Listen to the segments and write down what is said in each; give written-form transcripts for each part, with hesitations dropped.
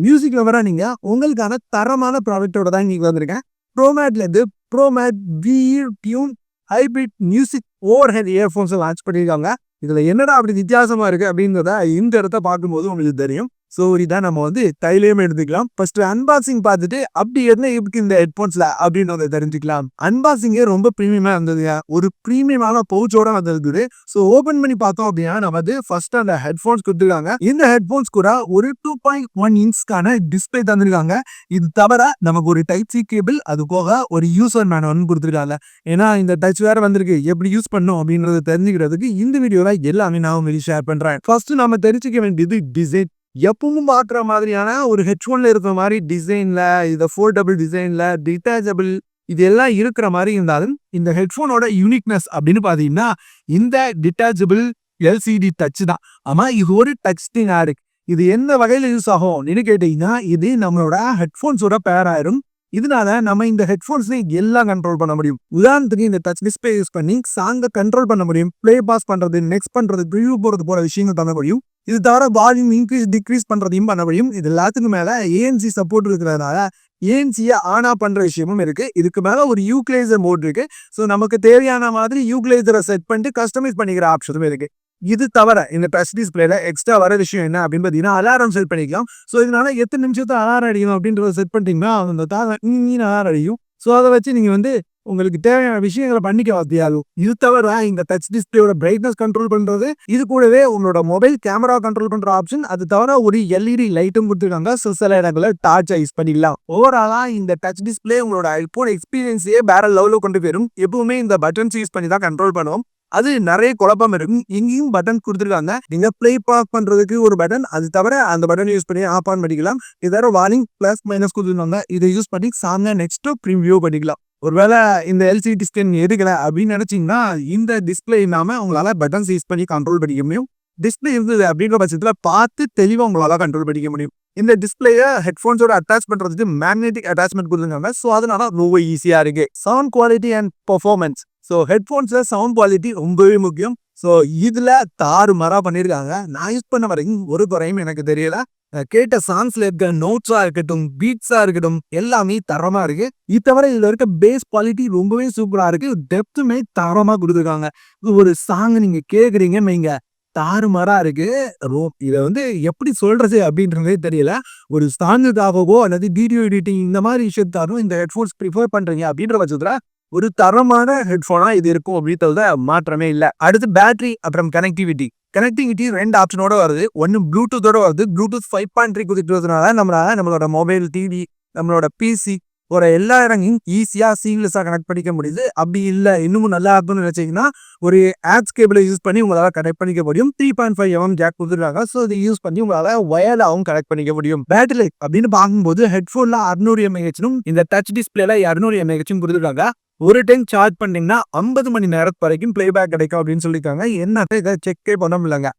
Music லவரா நீங்க உங்களுக்கான தரமான ப்ராடக்ட்டோட தான் இன்னைக்கு வந்திருக்கேன். ப்ரோமேட்லேருந்து Promate VuTune hybrid music overhead இயர்ஃபோன்ஸை லான்ச் பண்ணியிருக்காங்க. இதுல என்னடா அப்படி வித்தியாசமா இருக்கு அப்படின்றத இந்த இடத்த பார்க்கும்போது உங்களுக்கு தெரியும். ஸோ இதான் நம்ம கையிலேயும் எடுத்துக்கலாம். ஃபர்ஸ்ட் அன்பாக்சிங் பார்த்துட்டு அப்படி என்ன இருக்கு இந்த ஹெட்ஃபோன்ஸ்ல அப்படின்றத தெரிஞ்சுக்கலாம். அன்பாக்சிங்கே ரொம்ப ப்ரீமியமா இருந்ததுங்க. ஒரு ப்ரீமியமான பவுச்சோட வந்திருக்குது. ஸோ ஓபன் பண்ணி பார்த்தோம் அப்படின்னா நம்ம ஃபர்ஸ்ட் அந்த ஹெட்ஃபோன்ஸ் கொடுத்துருக்காங்க. இந்த ஹெட்ஃபோன்ஸ் கூட ஒரு 2.1 இன்ச்க்கான டிஸ்பிளே தந்திருக்காங்க. இது தவிர நமக்கு ஒரு டைப் சி கேபிள், அது போக ஒரு யூசர் மேனுவல் கொடுத்துருக்காங்க. ஏன்னா இந்த டச் வேற வந்திருக்கு, எப்படி யூஸ் பண்ணும் அப்படின்றத தெரிஞ்சுக்கிறதுக்கு இந்த வீடியோல எல்லாமே நான் உங்களுக்கு ஷேர் பண்றேன். ஃபர்ஸ்ட் நம்ம தெரிஞ்சுக்க வேண்டியது டிசைன். எப்பவும் பார்க்குற மாதிரியான ஒரு ஹெட்ஃபோன்ல இருக்கிற மாதிரி டிசைன்ல, இதை ஃபோல்டபிள் டிசைன்ல, டிட்டாச்சபிள் இது எல்லாம் இருக்கிற மாதிரி இருந்தாலும் இந்த ஹெட்ஃபோனோட யூனிக்னஸ் அப்படின்னு பார்த்தீங்கன்னா இந்த டிட்டாச்சபிள் LCD டச் தான். ஆமா, இது ஒரு டச் ஸ்கிரீனா இருக்கு. இது எந்த வகையில யூஸ் ஆகும் அப்படின்னு கேட்டீங்கன்னா, இது நம்மளோட ஹெட்ஃபோன்ஸோட பேர் ஆயிரும். இதனால நம்ம இந்த ஹெட்ஃபோன்ஸ்ல எல்லாம் கண்ட்ரோல் பண்ண முடியும். உதாரணத்துக்கு இந்த டச் டிஸ்பிளே யூஸ் பண்ணி சாங்கை கண்ட்ரோல் பண்ண முடியும். பிளே பாஸ் பண்றது, நெக்ஸ்ட் பண்றது, ப்ரிவ்யூ போறது போல விஷயங்கள் பண்ண முடியும். இது தவிர வால்யூம் இன்க்ரீஸ் டிக்ரீஸ் பண்றதையும் பண்ண முடியும். இது எல்லாத்துக்கும் மேல ANC சப்போர்ட் இருக்கிறதுனால ஏஎன்சியை ஆனா பண்ற விஷயமும் இருக்கு. இதுக்கு மேல ஒரு யூக்ளைசர் மோட் இருக்கு. ஸோ நமக்கு தேவையான மாதிரி யூக்ளைசரை செட் பண்ணிட்டு கஸ்டமைஸ் பண்ணிக்கிற ஆப்ஷனும் இருக்கு. இது தவிர இந்த டச் டிஸ்பிளேல எக்ஸ்ட்ரா வர விஷயம் என்ன அப்படின்னு பார்த்தீங்கன்னா அலாரம் செட் பண்ணிக்கலாம். ஸோ இதனால எத்தனை நிமிஷத்தை அலாரம் அடிக்கணும் அப்படின்றத செட் பண்ணிட்டீங்கன்னா அந்த அலாரம் அடிக்கும். ஸோ அதை வச்சு நீங்க உங்களுக்கு தேவையான விஷயங்களை பண்ணிக்க வசதியாகும். இது தவிர இந்த டச் டிஸ்பிளேயோட பிரைட்னஸ் கண்ட்ரோல் பண்றது, இது கூடவே உங்களோட மொபைல் கேமரா கண்ட்ரோல் பண்ற ஆப்ஷன், அது தவிர ஒரு LED லைட்டும் கொடுத்துருக்காங்க. ஸோ சில இடங்களை டார்ச்சா யூஸ் பண்ணிக்கலாம். ஓவராலா இந்த டச் டிஸ்பிளே உங்களோட ஐபோன் எக்ஸ்பீரியன்ஸையே வேற லெவலில் கொண்டு போயிடும். எப்பவுமே இந்த பட்டன்ஸ் யூஸ் பண்ணி தான் கண்ட்ரோல் பண்ணுவோம். அது நிறைய குழப்பம் இருக்கும். எங்கேயும் பட்டன் கொடுத்துருக்காங்க. நீங்க பிளே பாஸ் பண்றதுக்கு ஒரு பட்டன், அது தவிர அந்த பட்டன் யூஸ் பண்ணி ஆஃப் ஆன் பண்ணிக்கலாம். இதோட வார்னிங் பிளஸ் மைனஸ் கொடுத்துருக்காங்க. இதை யூஸ் பண்ணி சாங்க நெக்ஸ்ட் ப்ரிவியூ பண்ணிக்கலாம். ஒருவேளை இந்த LCD ஸ்கிரீன் எடுக்கல அப்படின்னு நினைச்சீங்கன்னா இந்த டிஸ்பிளே இல்லாம உங்களால பட்டன்ஸ் யூஸ் பண்ணி கண்ட்ரோல் பண்ணிக்க முடியும். டிஸ்பிளே இருந்தது அப்படின்ற பட்சத்துல பார்த்து தெளிவா உங்களால கண்ட்ரோல் பண்ணிக்க முடியும். இந்த டிஸ்பிளேயை ஹெட்ஃபோன்ஸோட அட்டாச் பண்றதுக்கு மேக்னெட்டிக் அட்டாச்மெண்ட் கொடுத்துருக்காங்க. ஸோ அதனால ரொம்ப ஈஸியா இருக்கு. Sound quality and performance. So ஹெட்ஃபோன்ஸ்ல சவுண்ட் குவாலிட்டி ரொம்பவே முக்கியம். ஸோ இதுல தாறுமாறா பண்ணியிருக்காங்க. நான் யூஸ் பண்ண வரைக்கும் ஒரு குறையும் எனக்கு தெரியல. கேட்ட சாங்ஸ்ல இருக்க நோட்ஸா இருக்கட்டும், பீட்ஸா இருக்கட்டும், எல்லாமே தரமா இருக்கு. இது தவிர இதுல இருக்க பேஸ் குவாலிட்டி ரொம்பவே சூப்பரா இருக்கு. டெப்த்துமே தரமா கொடுத்துருக்காங்க. ஒரு சாங் நீங்க கேக்குறீங்க வைங்க, தாறுமாறா இருக்கு. இதை எப்படி சொல்றது அப்படின்றதே தெரியல. ஒரு சாங்குக்காகவோ அல்லது வீடியோ எடிட்டிங் இந்த மாதிரி விஷயத்தாரும் இந்த ஹெட்ஃபோன்ஸ் ப்ரிஃபர் பண்றீங்க அப்படின்ற பட்சத்துல ஒரு தரமான ஹெட்ஃபோனா இது இருக்கும் அப்படின்றத மாற்றமே இல்லை. அடுத்து பேட்டரி அப்புறம் கனெக்டிவிட்டி 2 ஆப்ஷனோட வருது. ஒன்னு ப்ளூடூத்தோட வருது. ப்ளூடூத் 5.3 கொடுத்துட்டதுனால நம்மளோட மொபைல், டிவி, நம்மளோட PC ஒரு எல்லா இடங்கையும் ஈஸியா சீம்லெஸ்ஸா கனெக்ட் பண்ணிக்க முடியுது. அப்படி இல்லை இன்னமும் நல்லா இருக்கும்னு நினைச்சீங்கன்னா ஒரு ஆட்ஸ் கேபிளை யூஸ் பண்ணி உங்களால கனெக்ட் பண்ணிக்க முடியும். 3.5mm ஜாக் கொடுத்துருக்காங்க. ஸோ இதை யூஸ் பண்ணி உங்களால வயர்லாவும் கனெக்ட் பண்ணிக்க முடியும். பேட்டரி லைஃப் அப்படின்னு பார்க்கும்போது ஹெட்ஃபோன்ல 600 mAh இந்த டச் டிஸ்பிளேல 200 mAh கொடுத்துருக்காங்க. ஒரு டைம் சார்ஜ் பண்ணீங்கன்னா 50 மணி நேரத்து வரைக்கும் பிளேபேக் கிடைக்கும் அப்படின்னு சொல்லியிருக்காங்க. என்னத்தை இதை செக்கே பண்ண முடியலங்க.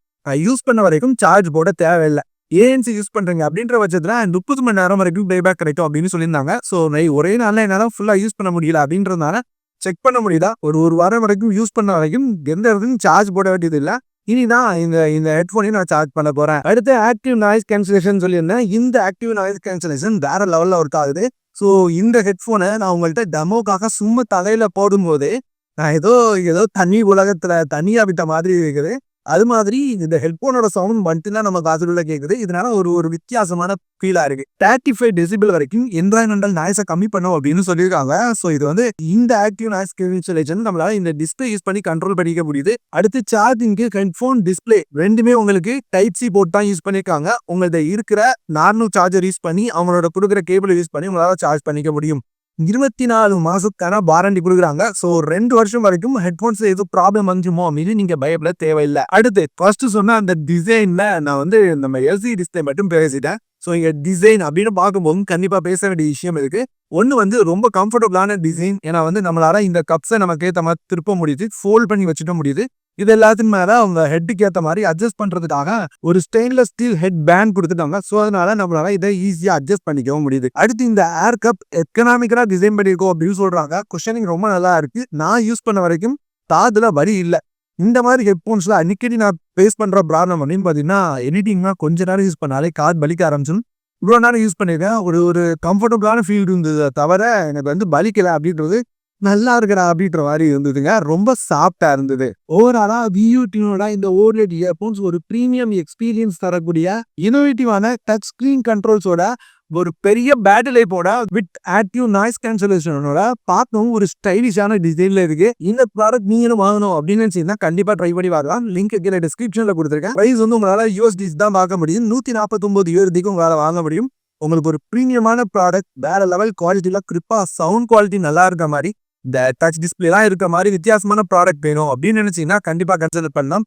யூஸ் பண்ண வரைக்கும் சார்ஜ் போட தேவையில்லை. ANC யூஸ் பண்றீங்க அப்படின்ற பட்சத்துல 30 மணி நேரம் வரைக்கும் பிளேபேக் கிடைக்கும் அப்படின்னு சொல்லியிருந்தாங்க. ஸோ ஒரே நாள்ல என்னால ஃபுல்லா யூஸ் பண்ண முடியல அப்படின்றதுனால செக் பண்ண முடியுதா, ஒரு வாரம் வரைக்கும் யூஸ் பண்ண வரைக்கும் எந்த இடத்துக்கும் சார்ஜ் போட வேண்டியது இல்லை. இனிதான் இந்த ஹெட்ஃபோனையும் நான் சார்ஜ் பண்ண போறேன். அடுத்து ஆக்டிவ் நாய்ஸ் கேன்சலேஷன் சொல்லியிருந்தேன். இந்த ஆக்டிவ் நாய்ஸ் கேன்சலேஷன் வேற லெவல்ல ஒர்க் ஆகுது. ஸோ இந்த ஹெட்ஃபோனை நான் உங்கள்கிட்ட டெமோக்காக சும்மா தலையில போடும்போது நான் ஏதோ தனி உலகத்துல தனியா விட்ட மாதிரி இருக்குது. அது மாதிரி இந்த ஹெட்ஃபோனோட சவுண்ட் மட்டும்தான் நம்ம காதுக்குள்ள கேட்குது. இதனால ஒரு வித்தியாசமான ஃபீலா இருக்கு. 35 டெசிபிள் வரைக்கும் என்விரான்மெண்டல் நாய்ஸை கம்மி பண்ணும் அப்படின்னு சொல்லியிருக்காங்க. ஸோ இது இந்த ஆக்டிவ் நாய்ஸ் கேன்சலேஷன் நம்மளால இந்த டிஸ்பிளே யூஸ் பண்ணி கண்ட்ரோல் பண்ணிக்க முடியுது. அடுத்து சார்ஜிங்க்கு ஹெட்ஃபோன் டிஸ்பிளே ரெண்டுமே உங்களுக்கு டைப் சி போர்ட் தான் யூஸ் பண்ணியிருக்காங்க. உங்கள்ட்ட இருக்கிற நார்மல் சார்ஜர் யூஸ் பண்ணி அவங்களோட கொடுக்குற கேபிள் யூஸ் பண்ணி உங்களால சார்ஜ் பண்ணிக்க முடியும். 24 மாசத்துக்கான வாரண்டி கொடுக்குறாங்க. ஸோ 2 வருஷம் வரைக்கும் ஹெட்ஃபோன்ஸ் எதுவும் ப்ராப்ளம் வந்துச்சுமோ அப்படின்னு நீங்க பயப்பட தேவையில்லை. அடுத்து ஃபர்ஸ்ட் சொன்ன அந்த டிசைன்ல நான் நம்ம LCD டிஸ்பிளே மட்டும் பேசிட்டேன். ஸோ இங்க டிசைன் அப்படின்னு பார்க்கும்போது கண்டிப்பா பேச வேண்டிய விஷயம் இருக்கு. ஒன்று ரொம்ப கம்ஃபர்டபுளான டிசைன். ஏன்னா நம்மளால இந்த கப்ஸை நமக்கு ஏற்ற மாதிரி திருப்ப முடியுது, ஃபோல்ட் பண்ணி வச்சுட்ட முடியுது. இது எல்லாத்துக்கும் மேல அவங்க ஹெட்டுக்கு ஏற்ற மாதிரி அட்ஜஸ்ட் பண்றதுக்காக ஒரு ஸ்டெயின்லெஸ் ஸ்டீல் ஹெட் பேண்ட் கொடுத்துட்டாங்க. ஸோ அதனால நம்மளால இதை ஈஸியா அட்ஜஸ்ட் பண்ணிக்கவும் முடியுது. அடுத்து இந்த ஏர் கப் எக்கனாமிக்கலா டிசைன் பண்ணிருக்கோம் அப்படின்னு சொல்றாங்க. குஷனிங் ரொம்ப நல்லா இருக்கு. நான் யூஸ் பண்ண வரைக்கும் காதுல வலி இல்லை. இந்த மாதிரி ஹெட்ஃபோன்ஸ்ல அடிக்கடி நான் ஃபேஸ் பண்ற ப்ராப்ளம் அப்படின்னு பாத்தீங்கன்னா எடிட்டிங்னா கொஞ்ச நேரம் யூஸ் பண்ணாலே காது வலிக்க ஆரம்பிச்சிடும். இவ்வளோ நேரம் யூஸ் பண்ணியிருக்கேன். ஒரு ஒரு கம்ஃபர்டபுளான ஃபீல் இருந்தது தவிர எனக்கு வந்து வலிக்கல அப்படின்றது நல்லா இருக்குடா அப்படின்ற மாதிரி இருந்ததுங்க. ரொம்ப சாஃப்டா இருந்தது. ஓவராலா VuTuneோட இந்த ஓர்லெட் இயர்ஃபோன்ஸ் ஒரு பிரீமியம் எக்ஸ்பீரியன்ஸ் தரக்கூடிய இன்னோவேட்டிவான டச் ஸ்கிரீன் கண்ட்ரோல்ஸோட ஒரு பெரிய பேட்டரி லைஃபோட வித் ஆக்டிவ் நாய்ஸ் கேன்சலேஷனோட பார்க்கவும் ஒரு ஸ்டைலிஷான டிசைன்ல இருக்கு. இந்த ப்ராடக்ட் நீங்களும் வாங்கணும் அப்படின்னு நினைச்சீங்கன்னா கண்டிப்பா ட்ரை பண்ணி பார்க்கலாம். லிங்க் கீழே டிஸ்கிரிப்ஷன்ல கொடுத்துருக்கேன். பிரைஸ் வந்து உங்களால USDs தான் பார்க்க முடியும். 149 USDக்கு உங்களால வாங்க முடியும். உங்களுக்கு ஒரு பிரீமியமான ப்ராடக்ட் வேற லெவல் குவாலிட்டியில குறிப்பா சவுண்ட் குவாலிட்டி நல்லா இருக்க மாதிரி இந்த டச் டிஸ்பிளேலாம் இருக்க மாதிரி வித்தியாசமான ப்ராடக்ட் வேணும் அப்படின்னு நினைச்சீங்கன்னா கண்டிப்பா கன்சிடர் பண்ணலாம்.